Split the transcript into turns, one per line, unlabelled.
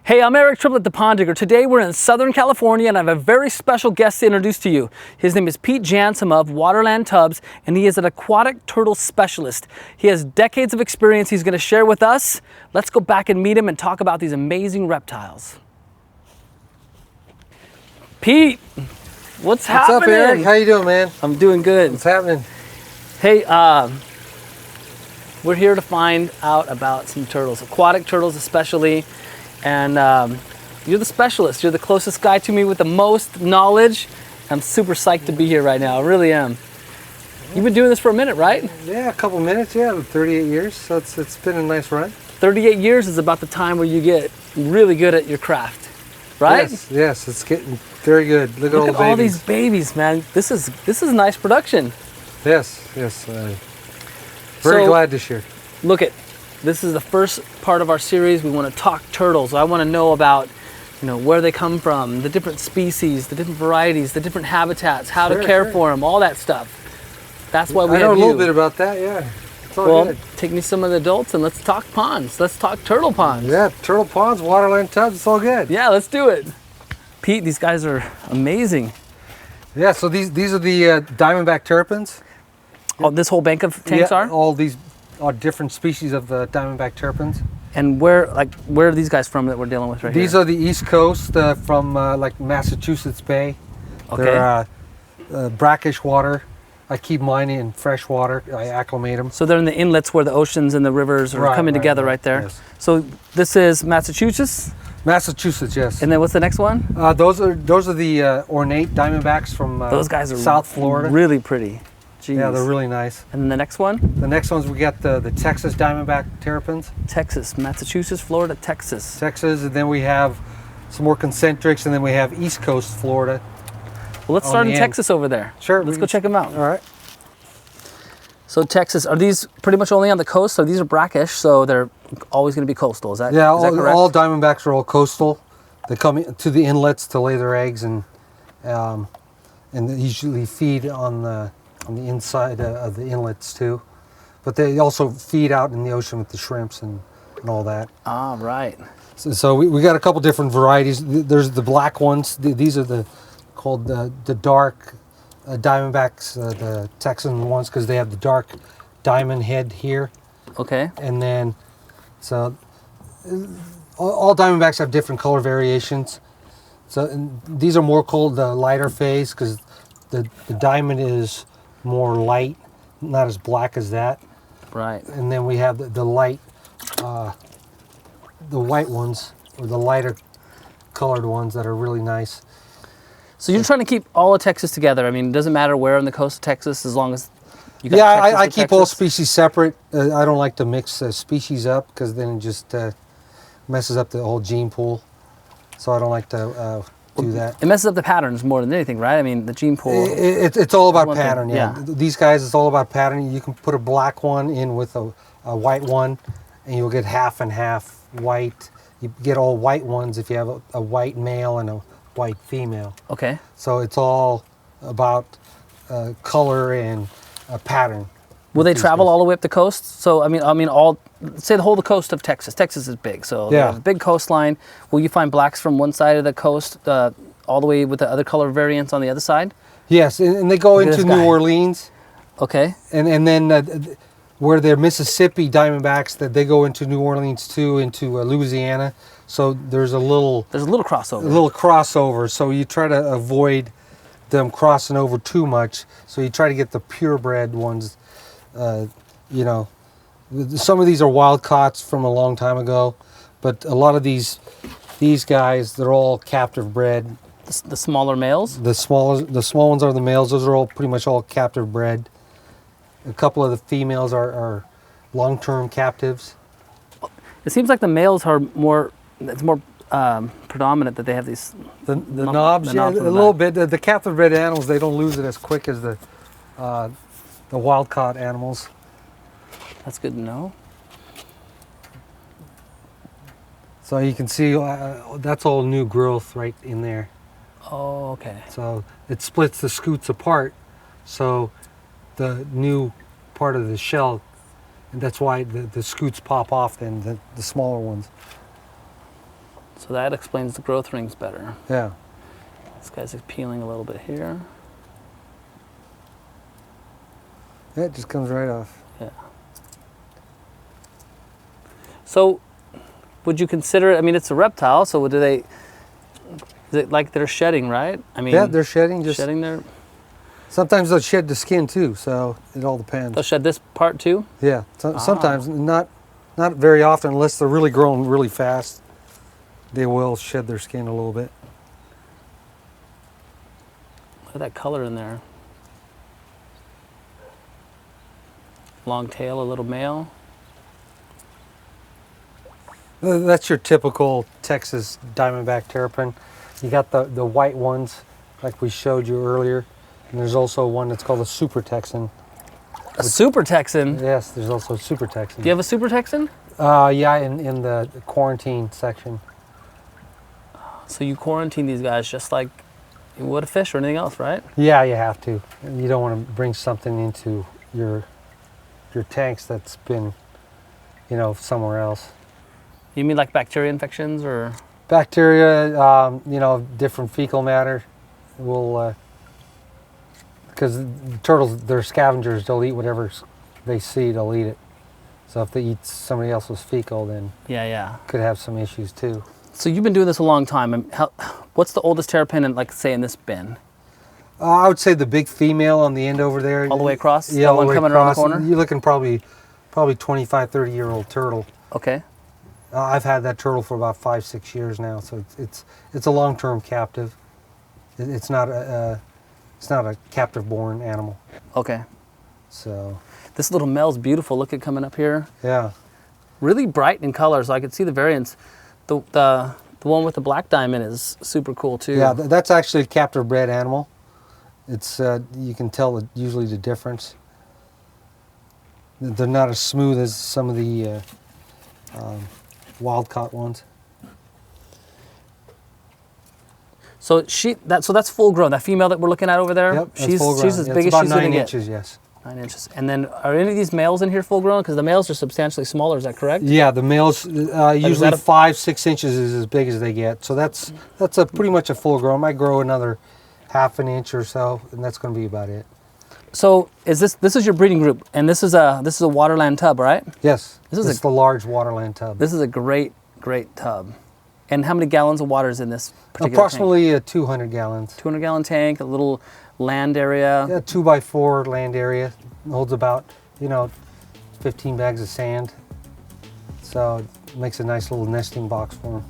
Hey, I'm Eric Triplett, the Pond Digger. Today we're in Southern California and I have a very special guest to introduce to you. His name is Pete Jansum of Waterland Tubs and he is an aquatic turtle specialist. He has decades of experience he's going to share with us. Let's go back and meet him and talk about these amazing reptiles. Pete, what's happening?
What's up, Eric? How you doing, man?
I'm doing good.
What's happening?
Hey, we're here to find out about some turtles, aquatic turtles especially. And you're the specialist. You're the closest guy to me with the most knowledge. I'm super psyched to be here right now. I really am. You've been doing this for a minute, right?
Yeah, a couple minutes. Yeah, 38 years. So it's been a nice run.
38 years is about the time where you get really good at your craft, right?
Yes, it's getting very good. Look at
all these babies, man. This is nice production.
Yes. Very glad to share.
Look at. This is the first part of our series. We want to talk turtles. I want to know about, where they come from, the different species, the different varieties, the different habitats, how to care for them, all that stuff. That's why we
I know a little bit about that. Yeah, it's all good.
Take me some of the adults and let's talk ponds. Let's talk turtle ponds.
Yeah, turtle ponds, waterland tubs. It's all good.
Yeah, let's do it. Pete, these guys are amazing.
Yeah, so these are the Diamondback Terrapins.
Oh, this whole bank of tanks are?
All these are different species of Diamondback Terrapins.
And where are these guys from that we're dealing with right here?
These are the East Coast from like Massachusetts Bay.
Okay.
They're brackish water. I keep mine in fresh water. I acclimate them.
So they're in the inlets where the oceans and the rivers are coming together right there.
Yes.
So this is Massachusetts?
Massachusetts, yes.
And then what's the next one?
Those are the ornate Diamondbacks from
those guys are
South Florida.
Really pretty. Jeez.
Yeah, they're really nice.
And then the next one?
The next ones we got the Texas Diamondback Terrapins.
Texas, Massachusetts, Florida, Texas.
Texas, and then we have some more concentrics, and then we have East Coast Florida.
Well, let's start in Texas over there.
Sure.
Let's go check them out.
All right.
So Texas, are these pretty much only on the coast? So these are brackish, so they're always going to be coastal. Is that
correct?
All
Diamondbacks are all coastal. They come to the inlets to lay their eggs, and they usually feed on the inside of the inlets too, but they also feed out in the ocean with the shrimps and all that.
Ah, right.
So we got a couple different varieties. There's the black ones. These are called the dark Diamondbacks, the Texan ones, because they have the dark diamond head here.
Okay.
And then so all Diamondbacks have different color variations. So these are more called the lighter phase because the diamond is more light, not as black as that.
Right.
And then we have the light, the white ones, or the lighter colored ones that are really nice.
So you're trying to keep all of Texas together. I mean, it doesn't matter where on the coast of Texas, as long as you got Texas
I keep
Texas.
all species separate. I don't like to mix species up because then it just messes up the whole gene pool. So I don't like to do that.
It messes up the patterns more than anything, right? I mean, the gene pool.
It's all about pattern,
yeah.
These guys, it's all about pattern. You can put a black one in with a white one, and you'll get half and half white. You get all white ones if you have a white male and a white female.
Okay.
So it's all about color and pattern.
Will they travel all the way up the coast? So I mean, say the whole coast of Texas. Texas is big, so they have a big coastline. Will you find blacks from one side of the coast all the way with the other color variants on the other side?
Yes, and they go into New Orleans.
Okay.
And then where they're Mississippi Diamondbacks, that they go into New Orleans too, into Louisiana. So there's a little
crossover.
A little crossover. So you try to avoid them crossing over too much. So you try to get the purebred ones. Some of these are wild caughts from a long time ago, but a lot of these guys, they're all captive bred.
The smaller males?
The small ones are the males. Those are all pretty much all captive bred. A couple of the females are long-term captives.
It seems like the males are more. It's more predominant that they have these.
The knobs, a little bit. The captive bred animals, they don't lose it as quick as the wild caught animals.
That's good to know.
So you can see that's all new growth right in there.
Oh, okay.
So it splits the scutes apart. So the new part of the shell, and that's why the scutes pop off then, the smaller ones.
So that explains the growth rings better.
Yeah.
This guy's peeling a little bit here.
Yeah, it just comes right off.
Yeah. So, would you consider it, I mean, it's a reptile, so do they, is it like they're shedding, right? I mean,
Yeah, they're shedding. Just
shedding their,
sometimes they'll shed the skin too, so it all depends.
they'll shed this part too?
Yeah, sometimes, not very often, unless they're really growing really fast. They will shed their skin a little bit.
Look at that color in there. Long tail, a little male.
That's your typical Texas Diamondback Terrapin. You got the white ones, like we showed you earlier, and there's also one that's called a Super Texan.
A Super Texan?
Yes, there's also a Super Texan.
Do you have a Super Texan?
Yeah, in the quarantine section.
So you quarantine these guys just like you would a fish or anything else, right?
Yeah, you have to. You don't want to bring something into your tanks that's been, somewhere else.
You mean like bacteria infections or?
Bacteria, different fecal matter will, because turtles, they're scavengers, they'll eat whatever they see, they'll eat it. So if they eat somebody else's fecal, then
Yeah.
could have some issues too.
So you've been doing this a long time. What's the oldest terrapin in, like, say, in this bin?
I would say the big female on the end over there.
All the way across?
Yeah,
the
all
one
the way
coming
across.
around the corner?
You're looking probably 25, 30-year-old turtle.
Okay.
I've had that turtle for about 5-6 years now, so it's a long-term captive. It's not a captive-born animal.
Okay.
So.
This little male's beautiful. Look at coming up here.
Yeah.
Really bright in color, so I could see the variants. The one with the black diamond is super cool too.
Yeah, that's actually a captive bred animal. It's you can tell usually the difference. They're not as smooth as some of the wild caught ones.
So that's full grown. That female that we're looking at over there.
Yep, that's
she's
full grown.
as
Yeah,
big
it's
as
about
she's gonna
9
get.
inches, yes.
9 inches. And then are any of these males in here full grown? Because the males are substantially smaller. Is that correct?
Yeah, the males usually
that
5-6 inches is as big as they get. So that's pretty much a full grown. Might grow another ½ an inch or so, and that's going to be about it.
So is this is your breeding group, and this is a waterland tub, right?
Yes,
This is
the large waterland tub.
This is a great tub. And how many gallons of water is in this particular
Approximately 200 gallons.
tank? 200-gallon tank, a little land area.
Yeah, 2x4 land area. Holds about 15 bags of sand. So it makes a nice little nesting box for them.